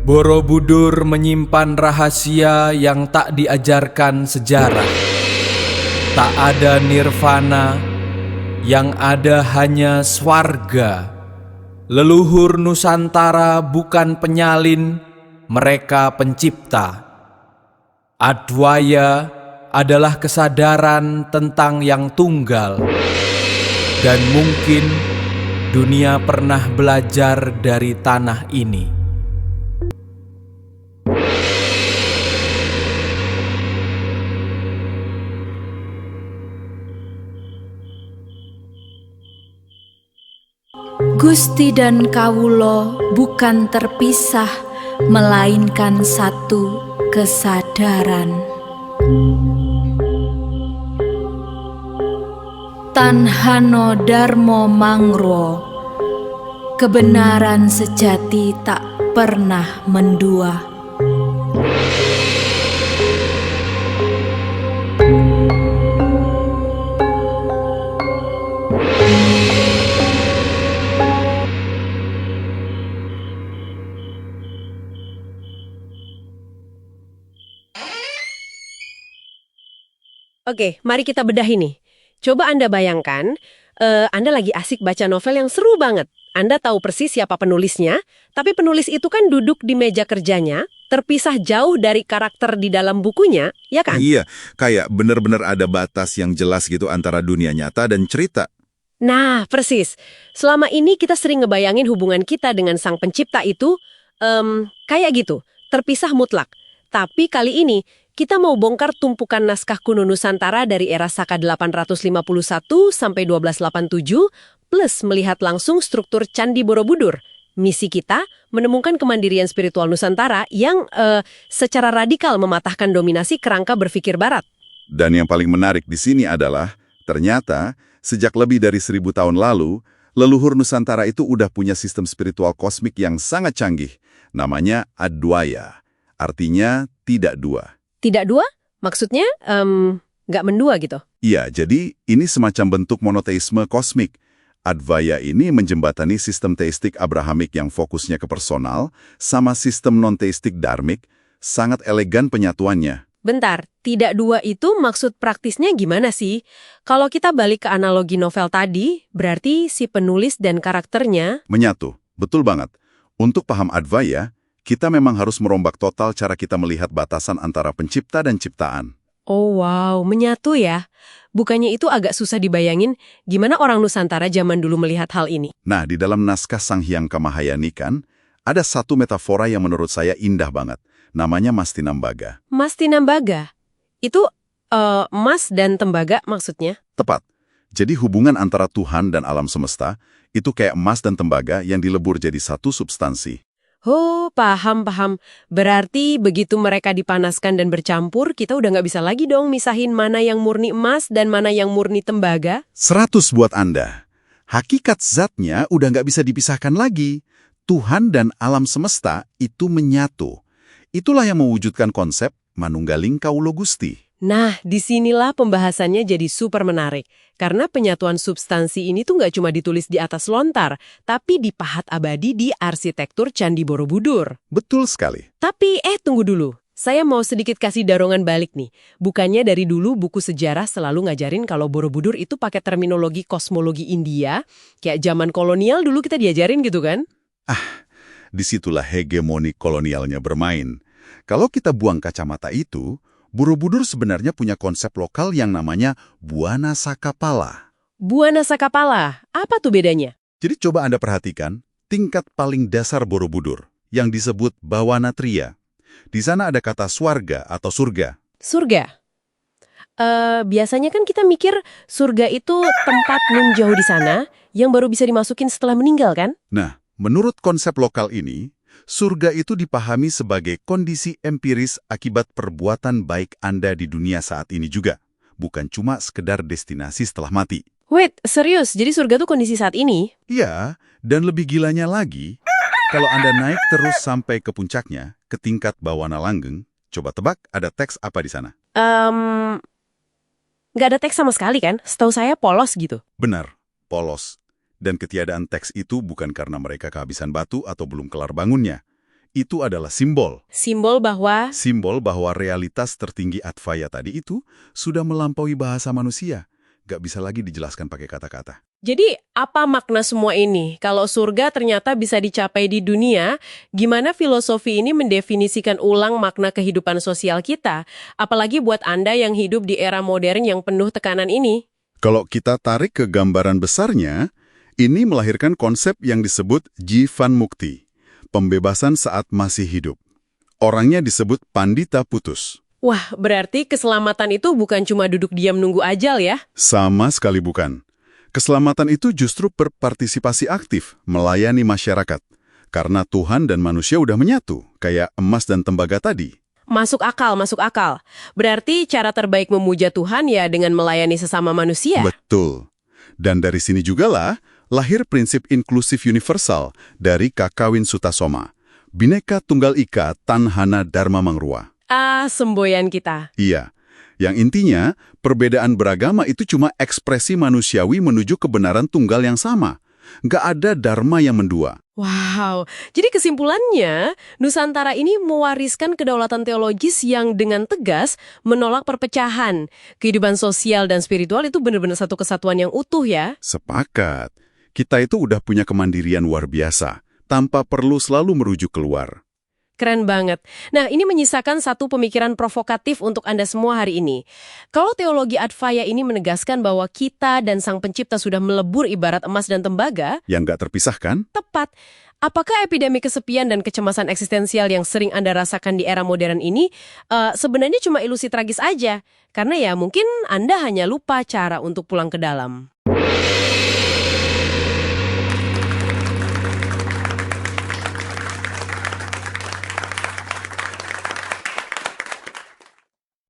Borobudur menyimpan rahasia yang tak diajarkan sejarah. Tak ada nirvana, yang ada hanya swarga. Leluhur Nusantara bukan penyalin, mereka pencipta. Adwaya adalah kesadaran tentang yang tunggal. Dan mungkin dunia pernah belajar dari tanah ini. Gusti dan Kawulo bukan terpisah, melainkan satu kesadaran. Tanhano Darmo Mangro, kebenaran sejati tak pernah mendua. Oke, mari kita bedah ini. Coba Anda bayangkan, Anda lagi asik baca novel yang seru banget. Anda tahu persis siapa penulisnya, tapi penulis itu kan duduk di meja kerjanya, terpisah jauh dari karakter di dalam bukunya, ya kan? Iya, kayak bener-bener ada batas yang jelas gitu antara dunia nyata dan cerita. Nah, persis. Selama ini kita sering ngebayangin hubungan kita dengan sang pencipta itu, kayak gitu, terpisah mutlak. Tapi kali ini, kita mau bongkar tumpukan naskah kuno Nusantara dari era Saka 851 sampai 1287, plus melihat langsung struktur Candi Borobudur. Misi kita, menemukan kemandirian spiritual Nusantara yang secara radikal mematahkan dominasi kerangka berpikir Barat. Dan yang paling menarik di sini adalah, ternyata sejak lebih dari 1000 tahun lalu, leluhur Nusantara itu udah punya sistem spiritual kosmik yang sangat canggih. Namanya Adwaya, artinya tidak dua. Tidak dua? Maksudnya, nggak mendua gitu? Iya, jadi ini semacam bentuk monoteisme kosmik. Advaya ini menjembatani sistem teistik Abrahamik yang fokusnya ke personal, sama sistem non-teistik dharmik, sangat elegan penyatuannya. Bentar, tidak dua itu maksud praktisnya gimana sih? Kalau kita balik ke analogi novel tadi, berarti si penulis dan karakternya... Menyatu, betul banget. Untuk paham Advaya, kita memang harus merombak total cara kita melihat batasan antara pencipta dan ciptaan. Oh wow, menyatu ya. Bukannya itu agak susah dibayangin gimana orang Nusantara zaman dulu melihat hal ini? Nah, di dalam naskah Sang Hyang Kamahayani kan, ada satu metafora yang menurut saya indah banget. Namanya Mastinambaga. Mastinambaga? Itu emas dan tembaga maksudnya? Tepat. Jadi hubungan antara Tuhan dan alam semesta, itu kayak emas dan tembaga yang dilebur jadi satu substansi. Oh, paham. Berarti begitu mereka dipanaskan dan bercampur, kita udah nggak bisa lagi dong misahin mana yang murni emas dan mana yang murni tembaga? 100 buat Anda. Hakikat zatnya udah nggak bisa dipisahkan lagi. Tuhan dan alam semesta itu menyatu. Itulah yang mewujudkan konsep Manunggaling Kawulo Gusti. Nah, disinilah pembahasannya jadi super menarik. Karena penyatuan substansi ini tuh nggak cuma ditulis di atas lontar, tapi dipahat abadi di arsitektur Candi Borobudur. Betul sekali. Tapi, tunggu dulu. Saya mau sedikit kasih dorongan balik nih. Bukannya dari dulu buku sejarah selalu ngajarin kalau Borobudur itu pakai terminologi kosmologi India, kayak zaman kolonial dulu kita diajarin gitu kan? Disitulah hegemoni kolonialnya bermain. Kalau kita buang kacamata itu, Borobudur sebenarnya punya konsep lokal yang namanya Buana Sakapala. Buana Sakapala, apa tuh bedanya? Jadi coba Anda perhatikan tingkat paling dasar Borobudur yang disebut Bawanatria. Di sana ada kata swarga atau surga. Surga. Biasanya kan kita mikir surga itu tempat nun jauh di sana yang baru bisa dimasukin setelah meninggal kan? Nah, menurut konsep lokal ini, surga itu dipahami sebagai kondisi empiris akibat perbuatan baik Anda di dunia saat ini juga. Bukan cuma sekedar destinasi setelah mati. Wait, serius? Jadi surga tuh kondisi saat ini? Iya, dan lebih gilanya lagi, kalau Anda naik terus sampai ke puncaknya, ke tingkat Bawana Langgeng, coba tebak ada teks apa di sana? Nggak ada teks sama sekali kan? Setahu saya polos gitu. Benar, polos. Dan ketiadaan teks itu bukan karena mereka kehabisan batu atau belum kelar bangunnya. itu adalah simbol. Simbol bahwa Simbol bahwa realitas tertinggi Advaya tadi itu sudah melampaui bahasa manusia. Gak bisa lagi dijelaskan pakai kata-kata. jadi apa makna semua ini? Kalau surga ternyata bisa dicapai di dunia, gimana filosofi ini mendefinisikan ulang makna kehidupan sosial kita? Apalagi buat Anda yang hidup di era modern yang penuh tekanan ini. Kalau kita tarik ke gambaran besarnya, ini melahirkan konsep yang disebut Jivan Mukti, pembebasan saat masih hidup. Orangnya disebut Pandita Putus. Wah, berarti keselamatan itu bukan cuma duduk diam nunggu ajal ya? Sama sekali bukan. Keselamatan itu justru berpartisipasi aktif, melayani masyarakat. Karena Tuhan dan manusia udah menyatu, kayak emas dan tembaga tadi. Masuk akal, masuk akal. Berarti cara terbaik memuja Tuhan ya dengan melayani sesama manusia. Betul. Dan dari sini jugalah lahir prinsip inklusif universal dari Kakawin Sutasoma. Bhinneka Tunggal Ika Tanhana Dharma Mangrua. Semboyan kita. Iya. Yang intinya, perbedaan beragama itu cuma ekspresi manusiawi menuju kebenaran tunggal yang sama. Nggak ada dharma yang mendua. Wow, jadi kesimpulannya, Nusantara ini mewariskan kedaulatan teologis yang dengan tegas menolak perpecahan. Kehidupan sosial dan spiritual itu benar-benar satu kesatuan yang utuh ya. Sepakat. Kita itu udah punya kemandirian luar biasa, tanpa perlu selalu merujuk keluar. Keren banget. Nah, ini menyisakan satu pemikiran provokatif untuk Anda semua hari ini. Kalau teologi Advaya ini menegaskan bahwa kita dan Sang Pencipta sudah melebur ibarat emas dan tembaga, Yang nggak terpisahkan? tepat. Apakah epidemi kesepian dan kecemasan eksistensial yang sering Anda rasakan di era modern ini sebenarnya cuma ilusi tragis aja? Karena ya mungkin Anda hanya lupa cara untuk pulang ke dalam.